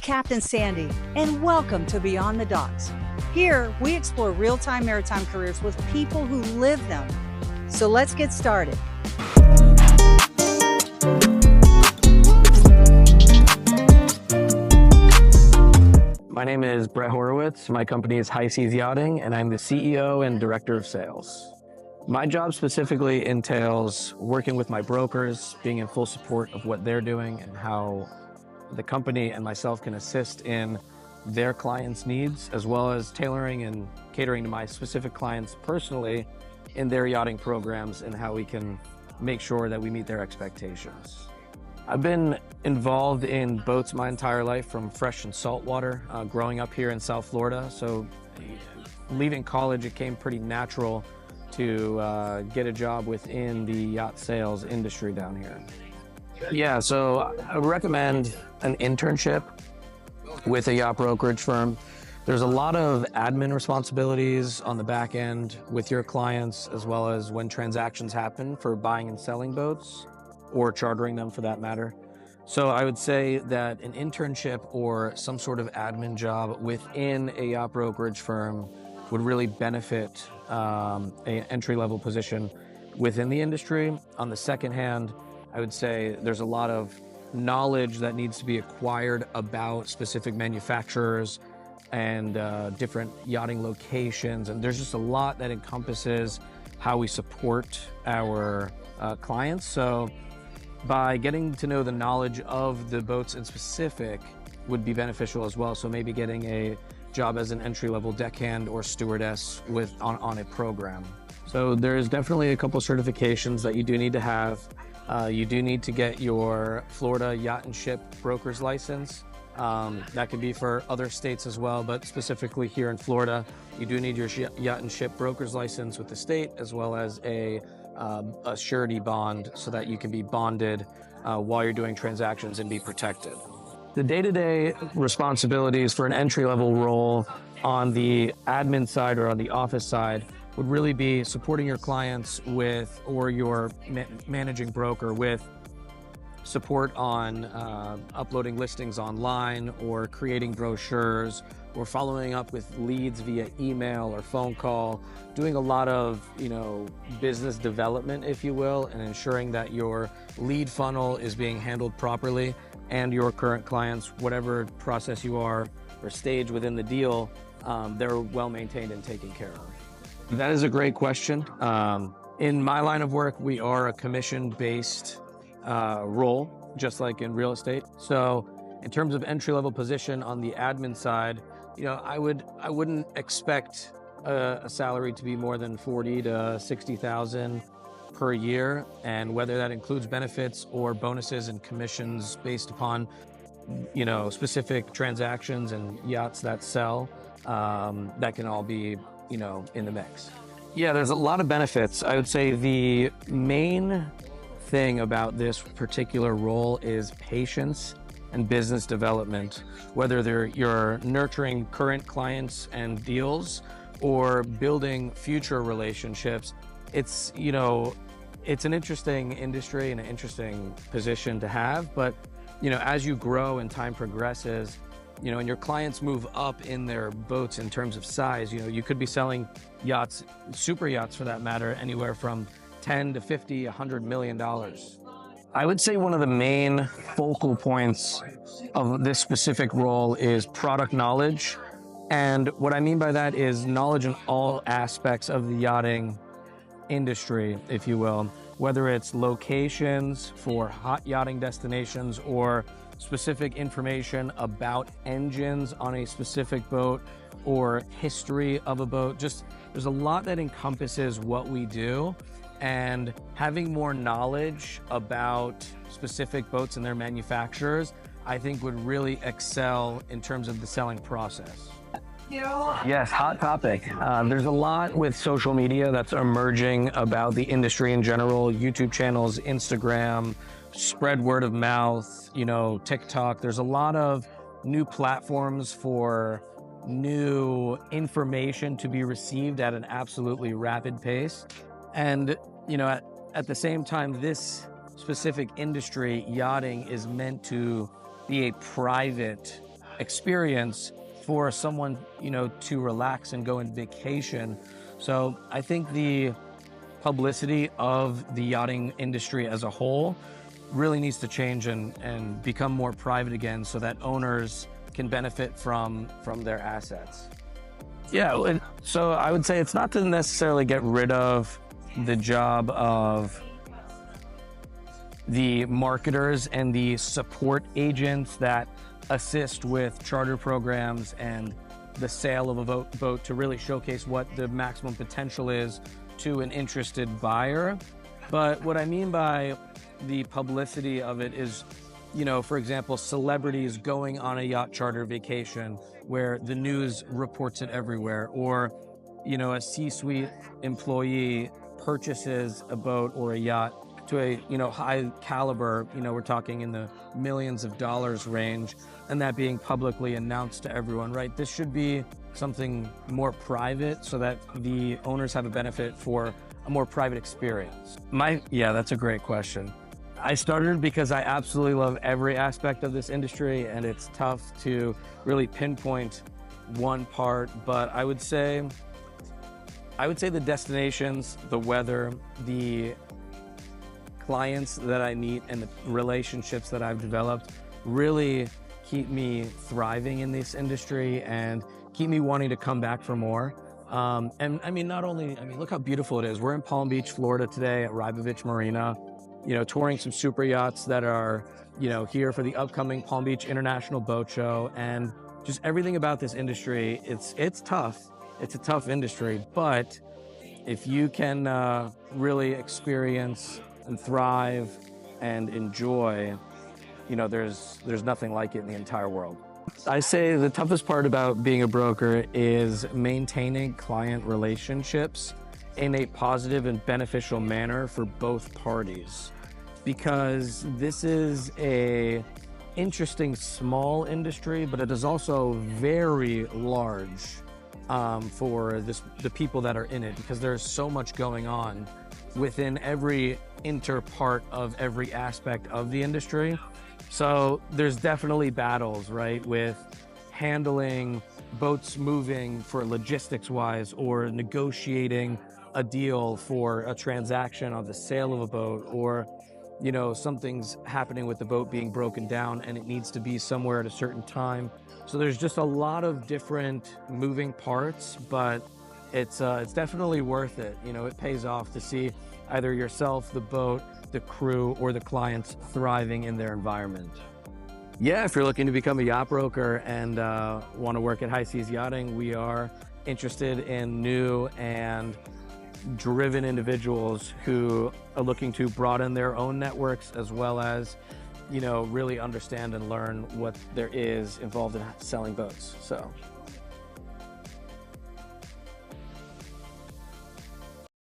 Captain Sandy, and welcome to Beyond the Docks. Here, we explore real-time maritime careers with people who live them. So let's get started. My name is Brett Horowitz. My company is High Seas Yachting, and I'm the CEO and Director of Sales. My job specifically entails working with my brokers, being in full support of what they're doing and how the company and myself can assist in their clients' needs, as well as tailoring and catering to my specific clients personally in their yachting programs and how we can make sure that we meet their expectations. I've been involved in boats my entire life, from fresh and saltwater, growing up here in South Florida. So leaving college, it came pretty natural to get a job within the yacht sales industry down here. Yeah, so I would recommend an internship with a yacht brokerage firm. There's a lot of admin responsibilities on the back end with your clients, as well as when transactions happen for buying and selling boats, or chartering them for that matter. So I would say that an internship or some sort of admin job within a yacht brokerage firm would really benefit an entry-level position within the industry. On the second hand, I would say there's a lot of knowledge that needs to be acquired about specific manufacturers and different yachting locations. And there's just a lot that encompasses how we support our clients. So by getting to know the knowledge of the boats in specific would be beneficial as well. So maybe getting a job as an entry-level deckhand or stewardess on a program. So there's definitely a couple certifications that you do need to have. You do need to get your Florida Yacht and Ship broker's license. That could be for other states as well, but specifically here in Florida, you do need your Yacht and Ship broker's license with the state, as well as a surety bond so that you can be bonded while you're doing transactions and be protected. The day-to-day responsibilities for an entry-level role on the admin side or on the office side would really be supporting your clients with, or your managing broker with, support on uploading listings online, or creating brochures, or following up with leads via email or phone call, doing a lot of, business development, if you will, and ensuring that your lead funnel is being handled properly, and your current clients, whatever process you are or stage within the deal, they're well maintained and taken care of. That is a great question. In my line of work, we are a commission-based role, just like in real estate. So in terms of entry-level position on the admin side, I wouldn't expect a salary to be more than $40,000 to $60,000 per year, and whether that includes benefits or bonuses and commissions based upon specific transactions and yachts that sell, that can all be in the mix. Yeah, there's a lot of benefits. I would say the main thing about this particular role is patience and business development, whether you're nurturing current clients and deals or building future relationships. It's an interesting industry and an interesting position to have, but as you grow and time progresses, and your clients move up in their boats in terms of size, you could be selling yachts, super yachts for that matter, anywhere from 10 to 50, $100 million. I would say one of the main focal points of this specific role is product knowledge. And what I mean by that is knowledge in all aspects of the yachting industry, if you will, whether it's locations for hot yachting destinations or specific information about engines on a specific boat or history of a boat. Just there's a lot that encompasses what we do, and having more knowledge about specific boats and their manufacturers, I think would really excel in terms of the selling process. Yes, hot topic. There's a lot with social media that's emerging about the industry in general. YouTube channels, Instagram, spread word of mouth, TikTok. There's a lot of new platforms for new information to be received at an absolutely rapid pace. And, at the same time, this specific industry, yachting, is meant to be a private experience for someone, to relax and go on vacation. So I think the publicity of the yachting industry as a whole really needs to change and become more private again so that owners can benefit from their assets. Yeah, so I would say it's not to necessarily get rid of the job of the marketers and the support agents that assist with charter programs and the sale of a boat to really showcase what the maximum potential is to an interested buyer. But what I mean by the publicity of it is, for example, celebrities going on a yacht charter vacation where the news reports it everywhere, or, a C-suite employee purchases a boat or a yacht to a, high caliber, we're talking in the millions of dollars range, and that being publicly announced to everyone, right? This should be something more private so that the owners have a benefit for a more private experience. Yeah, that's a great question. I started because I absolutely love every aspect of this industry, and it's tough to really pinpoint one part, but I would say the destinations, the weather, the clients that I meet, and the relationships that I've developed really keep me thriving in this industry and keep me wanting to come back for more. And I mean, look how beautiful it is. We're in Palm Beach, Florida today at Rybovich Marina, touring some super yachts that are, here for the upcoming Palm Beach International Boat Show. And just everything about this industry, it's tough. It's a tough industry, but if you can really experience and thrive and enjoy, there's nothing like it in the entire world. I say the toughest part about being a broker is maintaining client relationships in a positive and beneficial manner for both parties, because this is a interesting small industry, but it is also very large for the people that are in it, because there's so much going on within every interpart of every aspect of the industry. So there's definitely battles, right, with handling boats moving for logistics wise, or negotiating a deal for a transaction on the sale of a boat, or something's happening with the boat being broken down and it needs to be somewhere at a certain time. So there's just a lot of different moving parts, but it's definitely worth it. It pays off to see either yourself, the boat, the crew, or the clients thriving in their environment. Yeah, if you're looking to become a yacht broker and want to work at High Seas Yachting, we are interested in new and driven individuals who are looking to broaden their own networks, as well as, really understand and learn what there is involved in selling boats. So